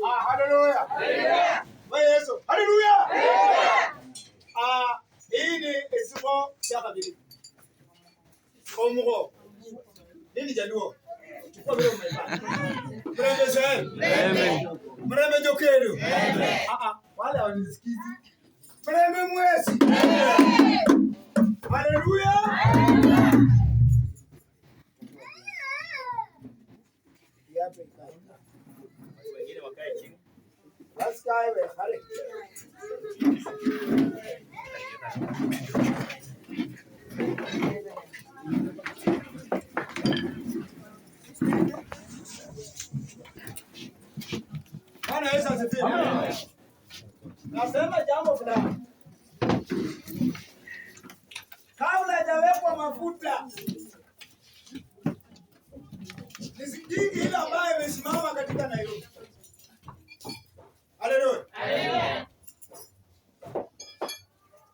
Haleluya. Yesu. Haleluya. Hii ni esibo ya kabili. Omugo. Nini jaluo? Chukua wewe umepata. Mrembe sana. Amen. Mrembe jokeru. Amen. Wale wanisikizi. Mrembe mwezi. Amen. Haleluya. Amen. Wengine wakae chini. Let's go wewe. Hale. Bwana Yesu asifiwe. Nasema jambo fulani. Kabla hajawekwa mafuta, nisikii ile ambayo imesimama katika Nairobi. Haleluya. Haleluya.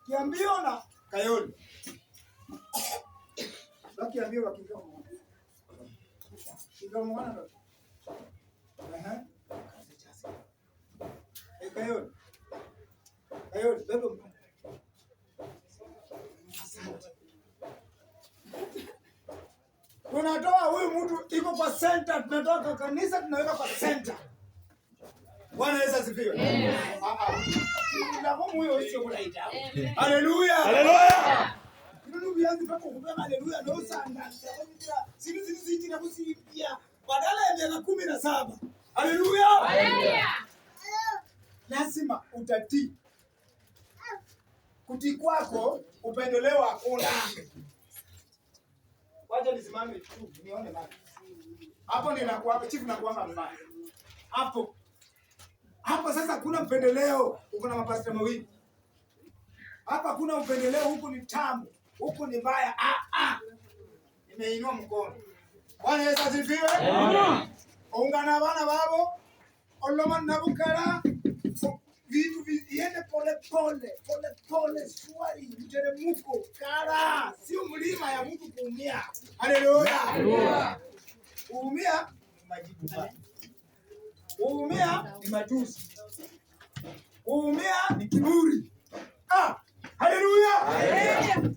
Kiambio na Kayole. Kiambio hakika mwana. Kika mwana ndo. Kayole. Kayole, bado. Tunatoa huyu mtu iko kwa center, tunatoka kanisa tunaweka kwa center. Bwana Yesu asifiwe. Ndio moyo sio kulaita. Haleluya. Haleluya. Ndio vianze pako kubeba haleluya ndio sana. Sisi na kusipia badala ya miaka 17. Haleluya. Haleluya. Lazima utatii. Kutii kwako upendeleo hakuna. Wacha nisimame tu nione mama. Hapo ninakuwa chifu na kuanga mbaya. Hapo sasa kuna upendeleo, uko na mapasta mawili. Hapa kuna upendeleo, huku ni tamu, huku ni mbaya. Nimeinua mkono. Bwana Yesu asifiwe. Ungana bana babo. Oloma nabukara. Vitu viende pole pole swali mteremko kara sio mlima ya mtu kuumia. Haleluya. Kuumia ni majibu baya. Kuumia ni matusi. Kuumia ni kiburi. Haleluya.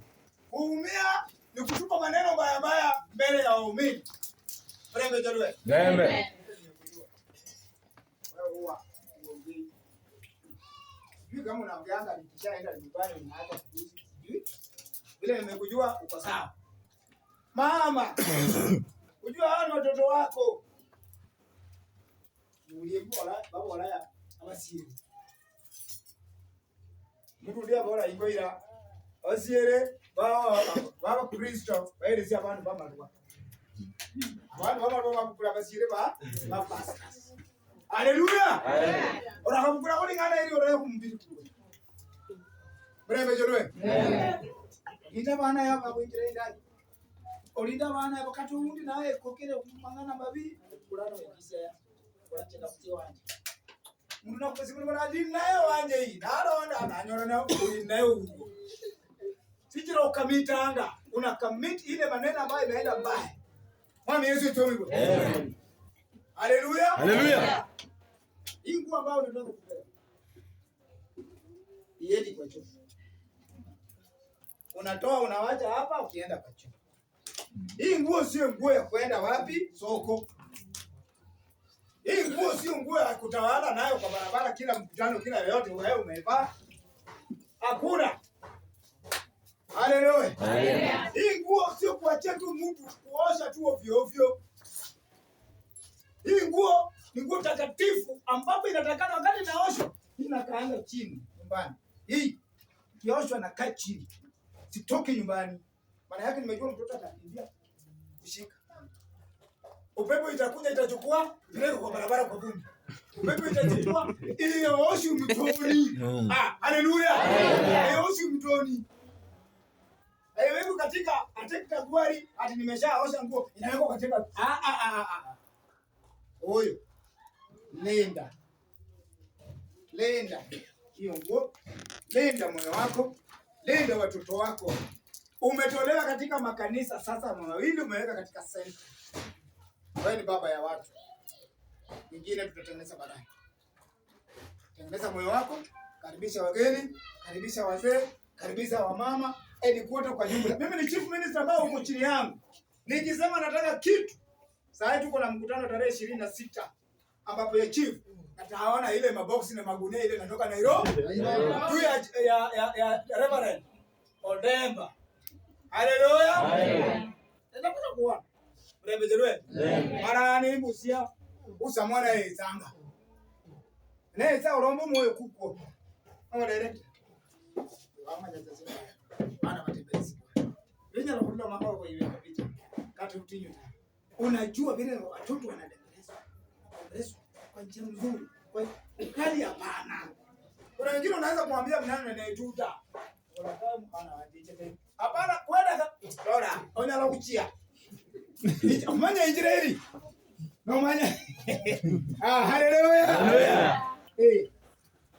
Kuumia ni kutupa maneno mbaya mbele ya waumini. Brembe jalwe. Brembe. Kama unaongeanga nikishaenda nyumbani unaacha kubuzi. Vile nimekujua uko sawa. Mama. Unajua hao ni watoto wako. Uliyepola baba wala abasiri. Murudia bora ingoira. Asiere baba Kristo baelezea abantu bamalwa. Abantu bamalwa bakula basire ba pasta. Haleluya. Ora hamkura kuli ngana ili ora kumbiri kuwe. Brembe jolwe. Ita bana ya babu injire ndani. Olinda bana ya wakati undi naye kokere kumangana babi kulano yekisa ya. Ora chenda kutio wanje. Mundu nakusimula bana dini naye wanje hii. Naronda ananyora na uli naye uko. Sijira ukamitanga. Una commit ile maneno ambayo imeenda mbaya. Mwami Yesu tuombe. Amen. Haleluya. Haleluya. Hii nguo ambayo unataka kubeba. Iende kwa choo. Unatoa unawacha hapa ukienda kwa choo. Hii nguo sio nguo ya kwenda wapi? Soko. Hii nguo sio nguo ya kutawala nayo kwa barabara kila mkutano kila yote wewe umevaa. Hakuna. Haleluya. Haleluya. Hii nguo sio kuachia tu mtu kuosha tu ovyo ovyo. Hii nguo ni nguo takatifu ambapo inatakana wakati naoshwa inakaanga chini nyumbani. Hii kioshwa na kaa chini. Sitoke nyumbani. Maana yake nimejua mtoto atakimbia kushika. Upepo itakuja itachukua ile kwa barabara kwa vumbi. Upepo itachukua ile oshi mtoni. Haleluya. Oshi mtoni. Wewe katika gwari ati nimeshaosha nguo inawekwa katika Oyo. Lenda hiyo nguo. Lenda moyo wako. Lenda watoto wako. Umetolewa katika makanisa sasa mawili umeweka katika senta. Wewe ni baba ya watu. Nyingine tutatengeneza baadaye. Tengeneza moyo wako, karibisha wageni, karibisha wazee, karibisha wamama, kuota kwa jumla. Mimi ni chief minister ambao uko chini yangu. Nikisema nataka kitu, sasa tuko na mkutano tarehe 26 ambapo ya chief nataona ile maboksi na magunia ile inatoka Nairobi. Tu ya Reverend Odemba. Haleluya. Haleluya. Nitakuja kuona. Brembe jelwe. Mara ni musia usamwana ezanga. Neza urombo moyo kuko. Ngo direct. Wama jaza bana matembezi. Yenya nakulla makao kwa hiyo picha. Kati utinyo. Unajua vile watoto wanaendeleza. Kwa njia nzuri. Kwa hali hapana. Kuna wengine unaweza kumwambia mnano anayetuta. Unakaa mpana wajiche. Hapana kwenda Dora, onyala kuchia. Umanya Israeli. No manya. Haleluya. Haleluya.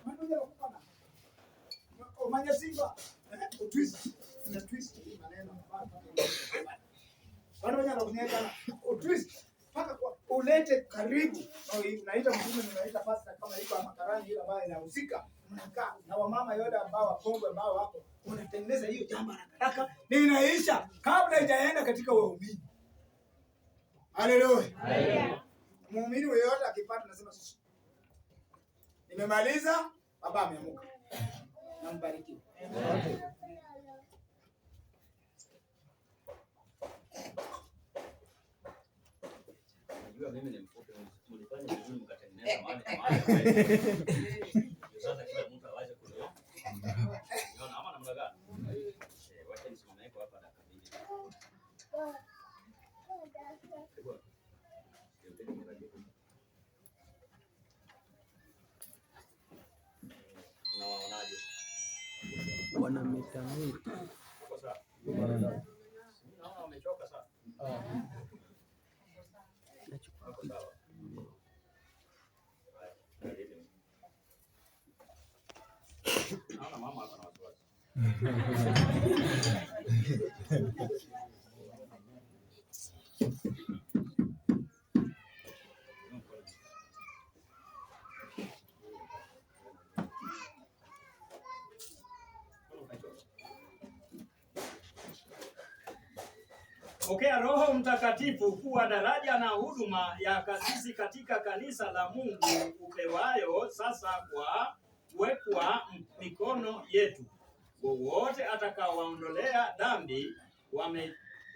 Manoja kupana. Umanya Simba. Utwist. Na twist maneno. Manoja kunyeka utwist. Paka kwa ulete karibu. Unaita mtume unaita pastor kama iko makarani ile ambayo inahusika. Mnakaa na wamama yote ambao wakongwe ambao wako. Unatengeneza hiyo jambo haraka. Ninaisha kabla haijaenda katika waumini. Haleluya. Haleluya. Muumini yeyote akipata nasema sisi. Nimemaliza, baba ameamuka. Na mbarikiwe. Unajua mimi ni mfupi, mlifanya vizuri mkatengeneza mahali. Sasa kila mtu aweze kuelewa. Unaona ama namna gani? Wacha nisimame kwa hapa dakika mbili. Unawaonaje? Wanametameta. Uko sawa? Naona wamechoka sana. Uko sawa? Naona mama hapa na wasiwasi. Pokea Roho Mtakatifu kuwa daraja na huduma ya kasisi katika kanisa la Mungu upewayo sasa kwa kuwekwa mikono yetu. Wowote atakaowaondolea dhambi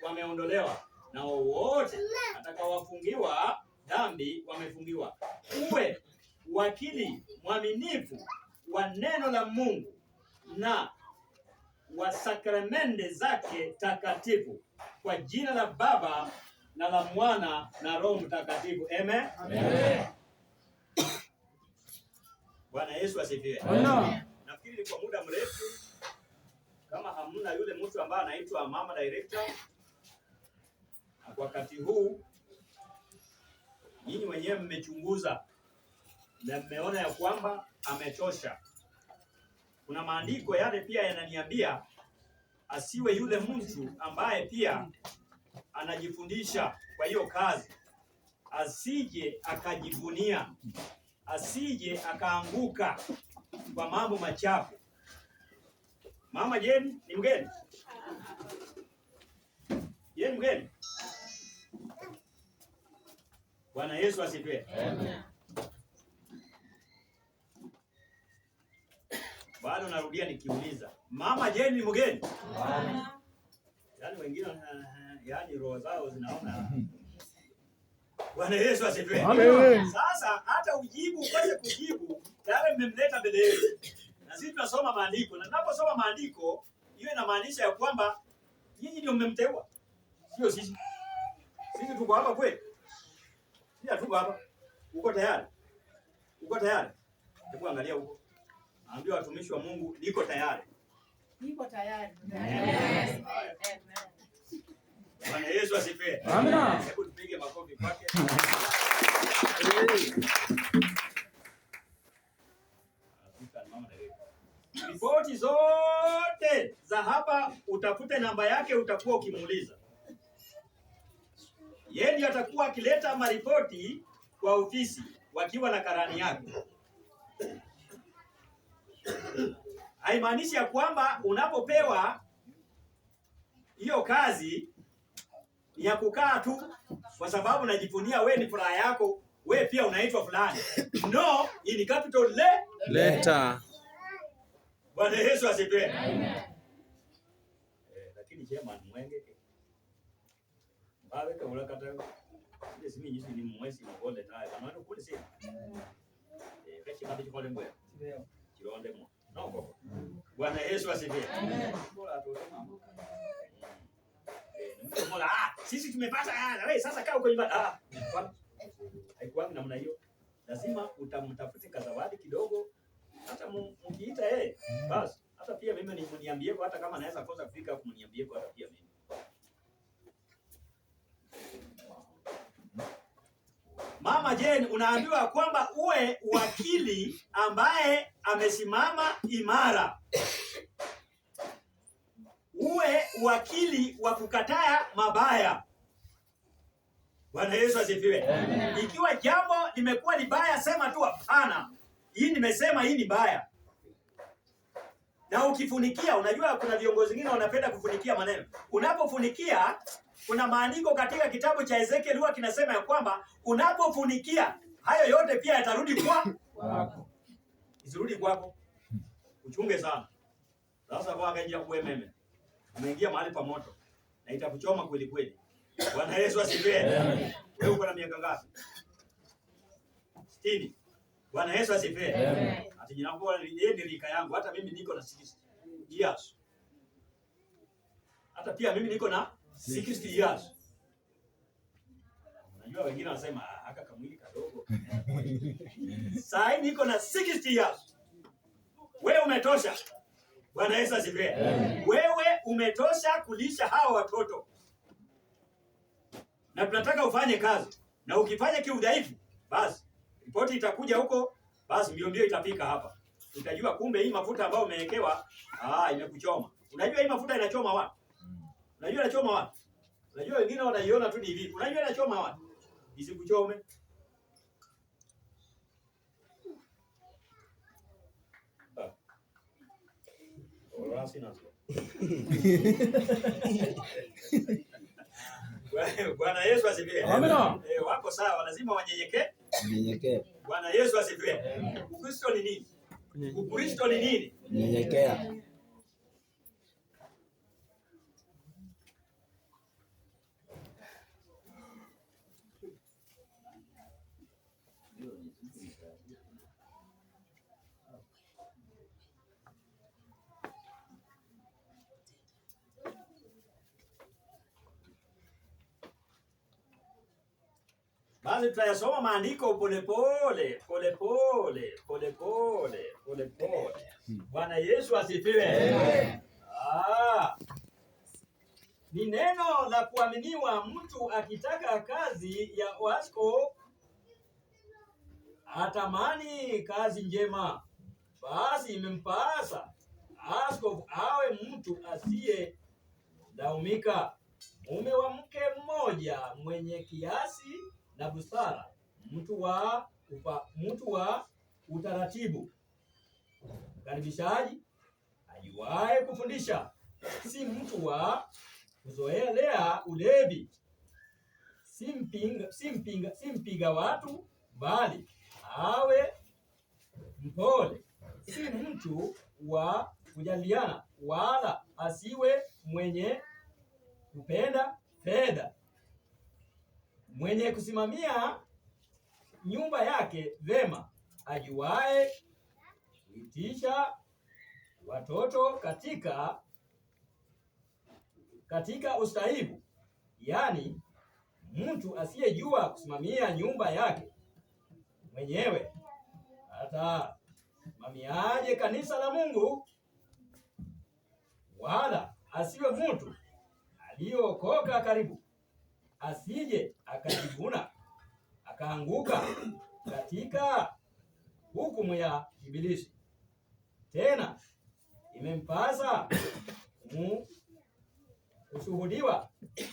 wameondolewa, na wowote atakaowafungiwa dhambi wamefungiwa. Uwe wakili mwaminifu wa neno la Mungu na wa sakramende zake takatifu, kwa jina la Baba na la Mwana na Roho Mtakatifu. Amen. Amen. Bwana Yesu asifiwe. Amen. Nafikiri kwa muda mrefu kama hamna yule mtu ambaye anaitwa mama director, na kwa wakati huu nyinyi wenyewe mmechunguza na mmeona ya kwamba ametosha. Kuna maandiko yale pia yananiambia asiwe yule mtu ambaye pia anajifundisha kwa hiyo kazi, asije akajivunia, asije akaanguka kwa mambo machafu. Mama Jeni ni mgeni? Yeye mgeni? Bwana Yesu asifiwe. Amen. Bado narudia nikiuliza, Mama Jeni ni mgeni? Amen. Yaani wengine yaani roho zao zinaona. Bwana Yesu asifiwe. Amen. Sasa hata ujibu ukose kujibu, tayari mmemleta mbele yetu. Na sisi tunasoma maandiko, na tunaposoma maandiko, hiyo inamaanisha ya kwamba nyinyi ndio mmemteua. Sio sisi. Sisi tuko hapa kweli? Sisi tuko hapa. Uko tayari? Uko tayari? Hebu angalia huko. Ambia watumishi wa Mungu, niko tayari. Niko tayari. Amen. Bwana Yesu asifiwe. Amen. Hebu tupige makofi kwake. Ripoti zote za hapa utafute namba yake, utakuwa ukimuuliza. Yeye ndiye atakuwa akileta maripoti kwa ofisi wakiwa na karani yake. Haimaanishi ya kwamba unapopewa hiyo kazi ya kukaa tu kwa sababu unajivunia wewe ni furaha yako, wewe pia unaitwa fulani. No, in capital letter. Bwana Yesu asifiwe. Amen. Lakini chema mwenge. Bawe kwa kata ile simi nyinyi ni mwezi mgole tayo. Kama ndio kule sisi. Kechi kabisa kwa lembo. Ndio. Kironde mo. No. Bwana Yesu asifiwe. Amen. Sisi tumepata wewe sasa kaa uko nyumbani. Haikuwa namna hiyo. Lazima utamtafute kazawadi kidogo, hata mkiita yeye basi hata pia mimi niambie kwa, hata kama naweza kosa kufika huko mniambie kwa, hata pia mimi. Mama Jane, unaambiwa kwamba uwe wakili ambaye amesimama imara. Uwe wakili wa kukataa mabaya. Bwana Yesu asifiwe. Amen. Ikiwa jambo limekuwa ni baya, sema tu hapana. Hii nimesema hii ni baya. Na ukifunikia, unajua kuna viongozi wengine wanapenda kufunikia maneno. Unapofunikia, kuna maandiko katika kitabu cha Ezekiel huwa kinasema ya kwamba unapofunikia, hayo yote pia yatarudi kwako. isirudi kwako. Uchunge sana. Sasa kwa akaingia kwa meme. Umeingia mahali pa moto na itakuchoma kweli kweli. Bwana Yesu asifiwe. Wewe uko na miaka ngapi? 60. Bwana Yesu asifiwe. Ati ninakuwa yeye ni rika yangu, hata mimi niko na 60 years. Hata pia mimi niko na 60 years. Unajua wengine wanasema haka kamwili kadogo. Sasa niko na 60 years. Wewe umetosha. Bwana Yesu asifiwe. Wewe umetosha kulisha hao watoto. Na tunataka ufanye kazi. Na ukifanya kiudhaifu, basi ripoti itakuja huko, basi mbio itafika hapa. Utajua kumbe hii mafuta ambayo umewekewa imekuchoma. Unajua hii mafuta inachoma watu? Unajua inachoma watu? Unajua wengine wanaiona tu ni hivi. Unajua inachoma watu? Isikuchome. Bwana Yesu asifiwe. Amina. Wako sawa, lazima wanyenyekee. Nyenyekea. Bwana Yesu asifiwe. Ukristo ni nini? Ukristo ni nini? Nyenyekea. Basi tutayasoma maandiko polepole. Bwana Yesu asifiwe. Ni neno la kuaminiwa. Mtu akitaka kazi ya uaskofu atamani kazi njema, basi imempasa askofu awe mtu asiye laumika, mume wa mke mmoja, mwenye kiasi na busara, mtu wa utaratibu, karibishaji, ajuaye kufundisha, si mtu wa kuzoelea ulevi, si mpiga watu, bali awe mpole, si mtu wa kujadiliana, wala asiwe mwenye kupenda fedha, mwenye kusimamia nyumba yake vema, ajuaye kuitisha watoto katika ustahivu. Yani mtu asiyejua kusimamia nyumba yake mwenyewe atasimamiaje kanisa la Mungu? Wala asiwe mtu aliyokoka karibu, asije akajivuna akaanguka katika hukumu ya Ibilisi. Tena imempasa kushuhudiwa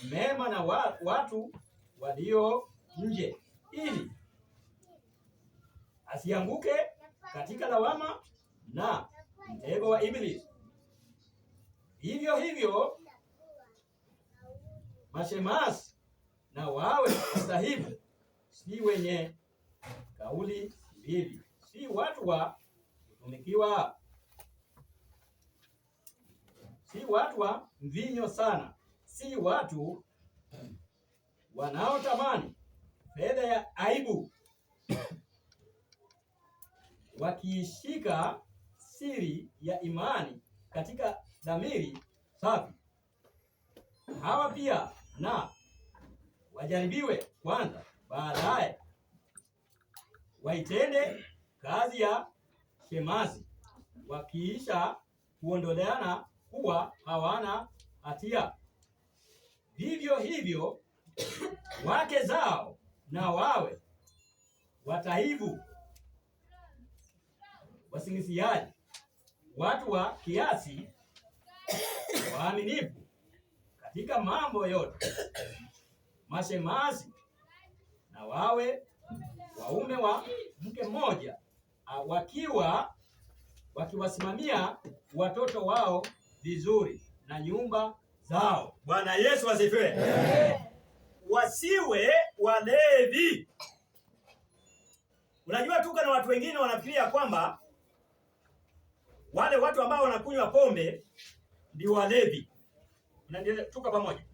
mema na watu walio nje, ili asianguke katika lawama na mtego wa Ibilisi. Hivyo hivyo mashemasi na wawe wastahivu, si wenye kauli mbili, si watu wa kutumikiwa, si watu wa mvinyo sana, si watu wanaotamani fedha ya aibu, wakiishika siri ya imani katika dhamiri safi. Hawa pia na wajaribiwe kwanza, baadaye waitende kazi ya shemasi, wakiisha kuondoleana kuwa hawana hatia. Vivyo hivyo wake zao na wawe watahivu, wasingiziaji, watu wa kiasi, waaminifu katika mambo yote. Mashemasi na wawe waume wa mke mmoja, wakiwasimamia watoto wao vizuri na nyumba zao. Bwana Yesu asifiwe. Wasiwe walevi. Unajua tuko na watu wengine wanafikiria kwamba wale watu ambao wanakunywa pombe ndio walevi. Tuko pamoja?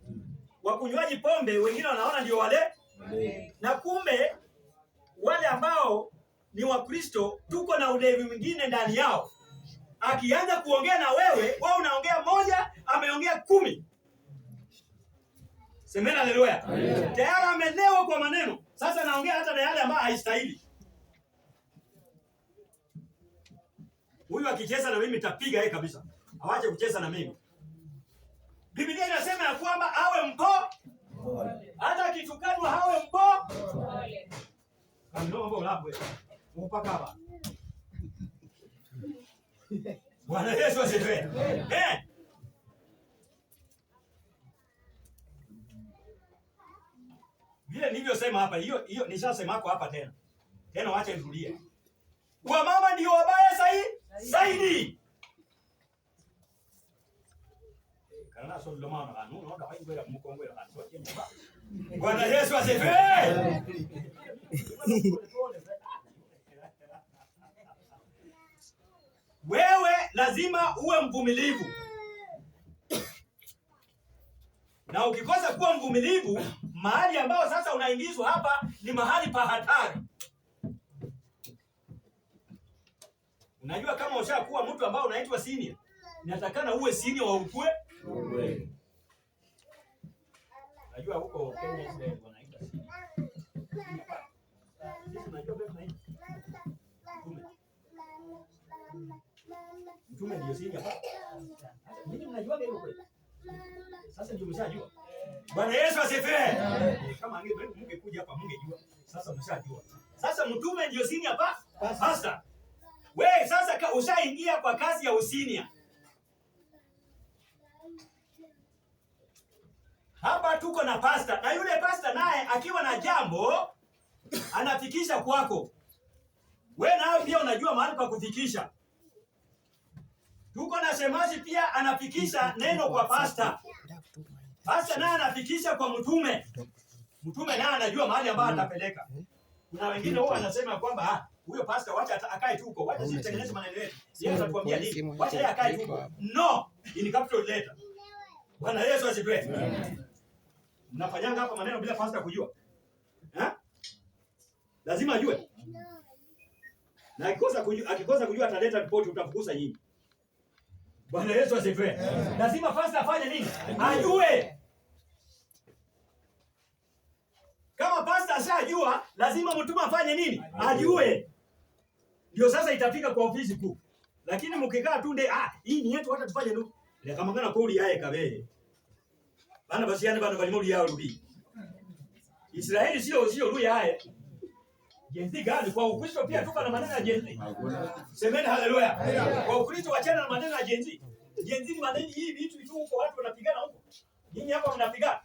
Wakunywaji pombe wengine wanaona ndio wale, na kumbe wale ambao ni Wakristo tuko na ulevi mwingine ndani yao. Akianza kuongea na wewe unaongea moja, ameongea 10. Semeni haleluya. Tayari amelewa kwa maneno. Sasa naongea hata na yale ambayo haistahili. Huyu akicheza na mimi nitapiga yeye kabisa. Awache kucheza na mimi. Biblia inasema ya kwamba awe mpole. Hata akitukanwa awe mpole. Ndio mambo labwe. Mpaka hapa. Bwana Yesu asifiwe. Vile nilivyosema hapa, hiyo nishasema hapa tena. Tena waache nirudie. Wamama ndio wabaya zaidi. Kana sio ndio mama kanu, unaona hapo ngwela mkongwela kana sio nyumba. Bwana Yesu asifiwe. Wewe lazima uwe mvumilivu. Na ukikosa kuwa mvumilivu, mahali ambao sasa unaingizwa hapa ni mahali pa hatari. Unajua kama ushakuwa mtu ambao unaitwa senior, inatakana uwe senior wa ukwe. Unajua huko Kenya Israel wanaita senior. Sisi unajua bado tunaita mtume ndio senior hapa. Mimi mnajua hilo kweli? Sasa ndio mshajua. Bwana Yesu asifiwe. Kama mngekuja hapa mngejua. Sasa mshajua. Sasa mtume ndio senior hapa. Pastor. Wewe sasa ushaingia kwa kazi ya usinia. Hapa tuko na pastor, na yule pastor naye akiwa na jambo anafikisha kwako. Wewe nawe pia unajua mahali pa kufikisha. Tuko na shemaji pia anafikisha neno kwa pastor. Pastor naye anafikisha kwa mtume. Mtume naye anajua mahali ambapo atapeleka. Kuna wengine wao wanasema kwamba huyo pastor wacha akae tu huko. Wacha sisi tengeneze maneno yetu. Yeye atatuambia nini? Wacha yeye akae tu huko. No, in capital letter. Bwana Yesu asifiwe. Mnafanyanga hapa maneno bila pastor kujua. Lazima ajue. Na akikosa kujua ataleta report utafukuza nyinyi. Bwana Yesu asifiwe. Lazima pastor afanye nini? Ajue. Kama pastor ashajua, lazima mtume afanye nini? Ajue. Ndio sasa itafika kwa ofisi kuu. Lakini mkikaa tu hii ni yetu hata tufanye nini? Ile kama ngana kauli yae kabe. Bana basi yani bana balimuli yao rubi. Israeli sio lui yae. Jenzi gani kwa Ukristo pia tuko na maneno ya jenzi. Semeni haleluya. Kwa Ukristo wachana na maneno ya jenzi. Jenzi ni maneno hii vitu tu huko watu wanapigana huko. Nyinyi hapa mnapigana.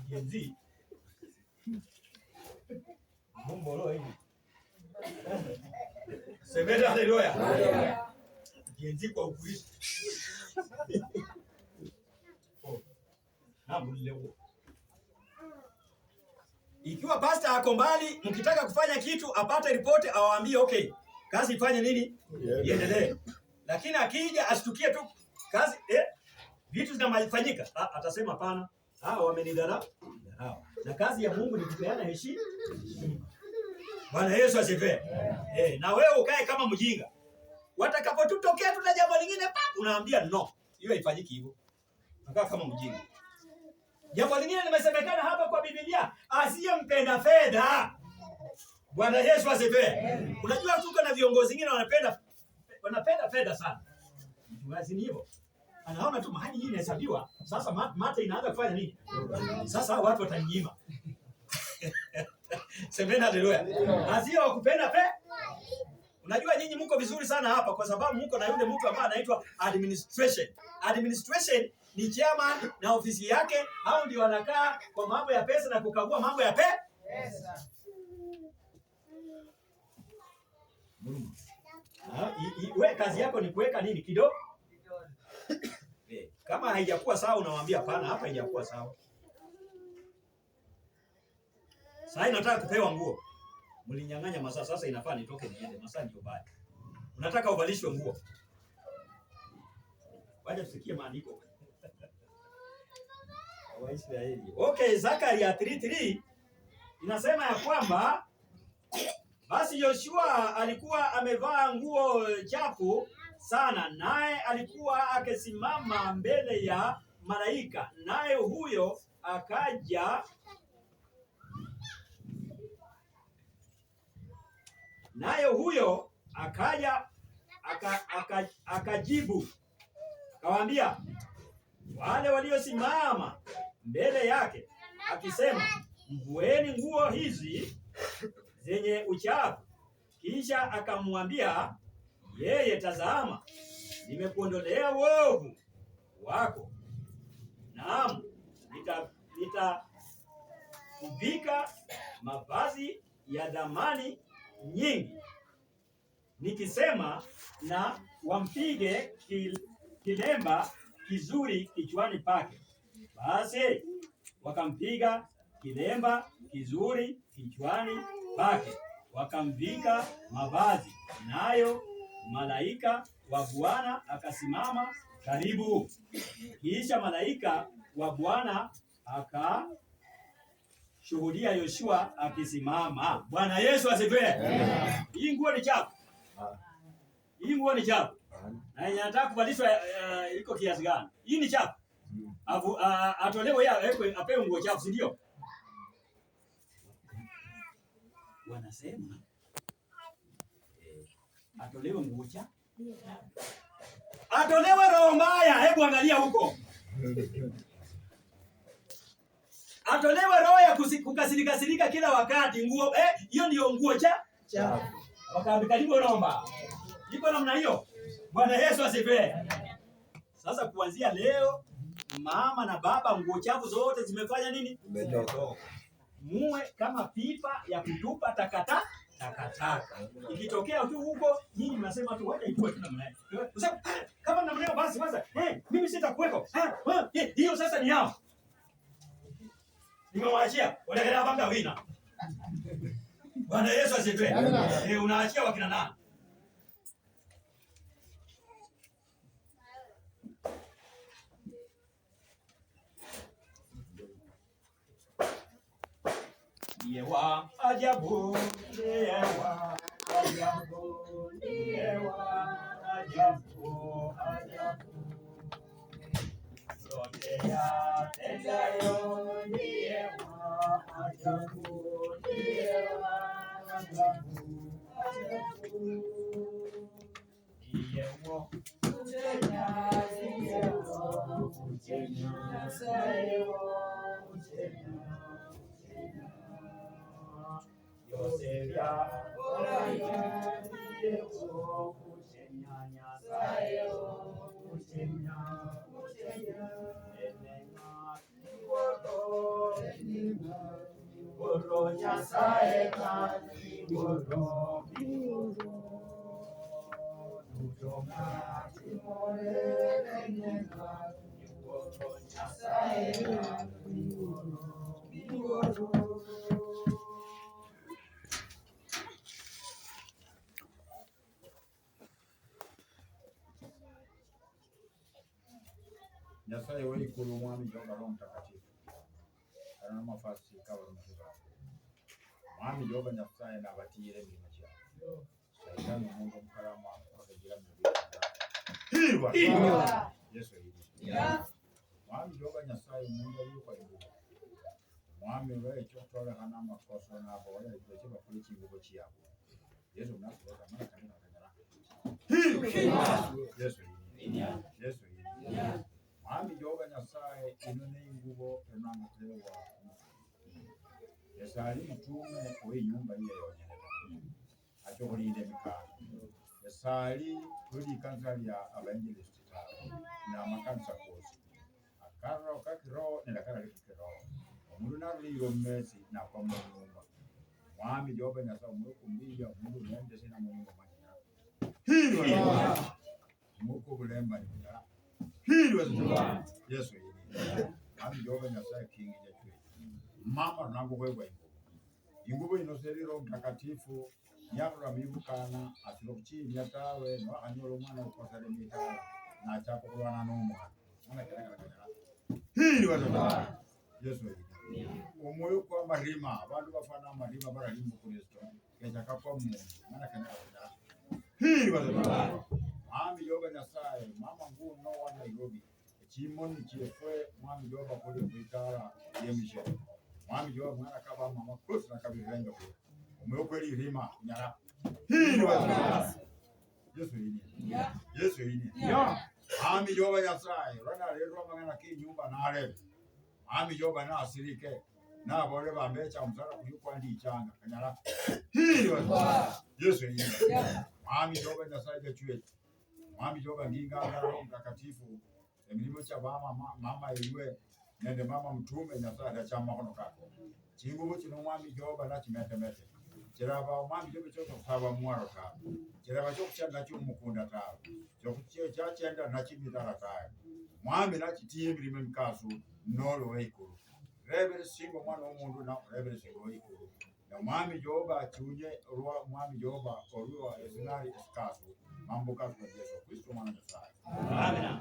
Jenzi. Mbolo hivi. Semeni haleluya. Jenzi kwa Ukristo. Ikiwa pastor ako mbali, mkitaka kufanya kitu apate ripoti awaambie okay, kazi ifanye nini? Iendelee. Lakini akija ashtukie tu kazi vitu zinafanyika, atasema hapana, hao wamenidharau. Na kazi ya Mungu ni kupeana heshima. Bwana Yesu asifiwe. Na wewe ukae kama mjinga. Watakapotutokea tuna jambo lingine unaambia no. Hiyo haifanyiki hivyo. Unakaa kama mjinga. Jambo lingine limesemekana hapa kwa Biblia, asiyempenda fedha. Bwana Yesu asifiwe. Unajua tuko na viongozi wengine wanapenda fedha sana. Mtuwazi ni hivyo. Anaona tu mahali hii inahesabiwa, sasa mate inaanza kufanya nini? Sasa watu watanyima. Semeni haleluya. Asiye kupenda fedha. Unajua nyinyi mko vizuri sana hapa kwa sababu mko na yule mtu ambaye anaitwa administration. Administration ni chairman na ofisi yake, hao ndio wanakaa kwa mambo ya pesa na kukagua mambo ya pesa. Wewe kazi yako ni kuweka nini kidogo? Kama haijakuwa sawa unamwambia hapana, hapa haijakuwa sawa. Sasa nataka kupewa nguo. Mlinyang'anya masaa, sasa inafaa nitoke niende. Masaa ndio baya. Unataka uvalishwe nguo. Wacha tusikie maandiko. Waisraeli. Okay, Zakaria 3:3 inasema ya kwamba basi Yoshua alikuwa amevaa nguo chafu sana, naye alikuwa akisimama mbele ya malaika, naye huyo akaja akajibu akawaambia wale waliosimama mbele yake akisema, mvueni nguo hizi zenye uchafu. Kisha akamwambia yeye, tazama, nimekuondolea uovu wako, naam, nitakuvika mavazi ya dhamani nyingi, nikisema, na wampige kilemba kizuri kichwani pake. Basi wakampiga kilemba kizuri kichwani pake, wakamvika mavazi, nayo malaika wa Bwana akasimama karibu. Kisha malaika wa Bwana akashuhudia Yoshua akisimama. Bwana Yesu asifiwe. Hii nguo ni chafu. Hii nguo ni chafu. Na inataka kubadilishwa iko kiasi gani? Hii ni chafu. Atolewe yeye apewe nguo chafu, si ndio? Wanasema atolewe nguo chafu. Atolewe roho mbaya. Hebu angalia huko. Atolewe roho ya kukasirika kila wakati. Nguo hiyo ndio nguo chafu. Wakaambia roho mbaya. Iko namna hiyo. Bwana Yesu asifiwe. Sasa kuanzia leo mama na baba, nguo chafu zote zimefanya nini? Umetoka. Muwe kama pipa ya kutupa takataka. Ikitokea tu huko, nyinyi mnasema tu wacha ikuwe tu namna hiyo. Kama namna hiyo basi mimi sitakuweko. Hiyo sasa ni yao. Nimewaachia wale banga wina. Bwana Yesu asifiwe. Unaachia wakina nani? Yewa ajabu, yewa ajabu, yewa ajabu, ajabu. Yote yatendayo ni yewa ajabu, yewa ajabu, ajabu. Yewa utenya, yewa utenya, sayo utenya. Yosefia, oraya, yewo, kuchenyanya, sayo, kuchenya, enenga, niworo, niworo, nyasaeka, niworo, nudonga, timore, enenga, niworo, nyasaeka, niworo. Nyasaye we ikulu mwami Jehova Roho Mtakatifu kana mafasi kawa mkiza mwami Jehova Nyasaye na batire milimo cyane sayitani mungu mkarama akagira mu hirwa Yesu yidi mwami Jehova Nyasaye mungu yuko ibu mwami we cyo tora hana makosa nabo wale ibyo bakuri kingugo cyabo Yesu nakuroza mana kandi nakanyara Yesu yidi Yesu yidi mwami Jehova Nyasaye inone ingubo enanga kulewa Yesali mtume we nyumba ile yonyene acho kulinde mikano Yesali kuli kanzali ya evangelist na makanisa kosi akara kakiro nelakara likiro omuntu naliro mmesi na kwa nyumba mwami Jehova Nyasaye mukumbija mungu nende sina mungu manyina hirwa muko kulemba ni hirwa Yesu yini mwami Jehova Nyasaye kingi jachwe mama nangu wewe ingubo inoseriro mtakatifu nyarura mibukana atirokuchini yatawe no anyolo mwana ukosale mitala na chako kulwana n'omwana mwana kera hili watoto Yesu omoyo kwa marima abantu bafana marima baralimba Kristo kechaka kwa Mungu mwana kera hili watoto Mwami Yoba Nyasaye mama nguu no wa Nairobi chimoni chefwe Mwami Yoba kuli kuitara yemishe Mwami Yoba mwana kaba mama kusi na kabirenga kwa omoyo kweli rima nyara hili watoto Yesu yini Yesu yini Mwami Yoba Nyasaye rana lero mangana ki nyumba na ale Mwami Yoba na asirike na bole bambecha msara kuyukwa ndi changa kanyara hili watoto Yesu yini Mwami Yoba Nyasaye gachwe Mwami Yoba nginga Roho Mtakatifu emilimo cha mama iwe nende mama mtume Nyasaye cha makono kako chingubu chino Mwami Yoba na chimetemete kiraba Mwami Yoba cyo kusaba mwaro ka kiraba cyo kuchanda cyo mukunda ta cyo kuchye cyachenda na chimidara ta Mwami na chitimbiri mkasu nolo weikuru rebere singo mwana w'umuntu na rebere singo weikuru na Mwami Yoba chunye ruwa Mwami Yoba oruwa ezinari eskasu mambo kazi kwa Yesu Kristo mwana Nyasaye. Amen.